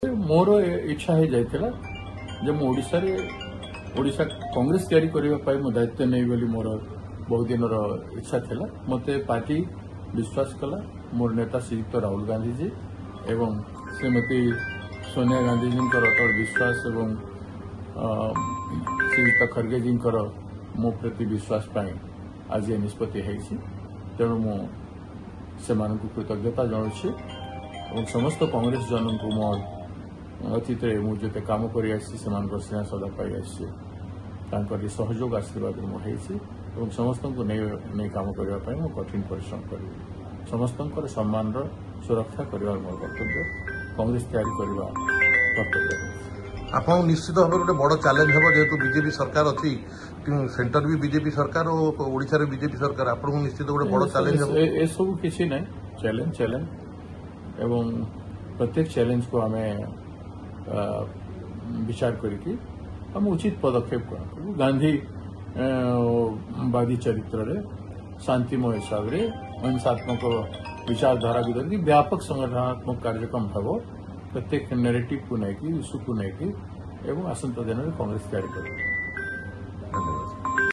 मोर इच्छा हो जाता जब ओडिशा कांग्रेस तैयारी करने दायित्व नहीं बोली मोर बहुत दिन इच्छा था मत पार्टी विश्वास कला मोर नेता श्रीयुक्त राहुल गांधी जी एवं श्रीमती सोनिया गांधी जी अटल विश्वास एवं श्रीयुक्त खड़गे जी मो प्रति विश्वास आज ये निष्पत्ति तेणु मुझे कृतज्ञता जनाऊँगी और समस्त कांग्रेस जन को मो अतीत मुझे काम कर स्नेह सदा पाई सहयोग आशीर्वाद मुझे समस्त को नहीं काम करने कठिन परिश्रम करी समस्त सम्मान सुरक्षा करने मोर कर्तव्य कांग्रेस तैयारी करने कर्तव्य आप निश्चित भाव गोटे बड़ चैलेंज हम जेहेतु बीजेपी सरकार अच्छी सेंटर भी बीजेपी सरकार और ओडिशा रे बीजेपी सरकार आपको निश्चित गोटे बड़ चैलेंज हम ए सब किसी ना चैलेंज एवं प्रत्येक चैलेंज को आम विचार करके हम उचित पदक्षेप करूँ गांधीवादी चरित्र रे शांतिमय हिसाब से अहिंसात्मक विचारधारा को धरिकी व्यापक संगठनात्मक कार्यक्रम हम प्रत्येक नेरेटिव को लेकिन इश्यू को लेकिन आसंता दिन में कांग्रेस तैयारी करें।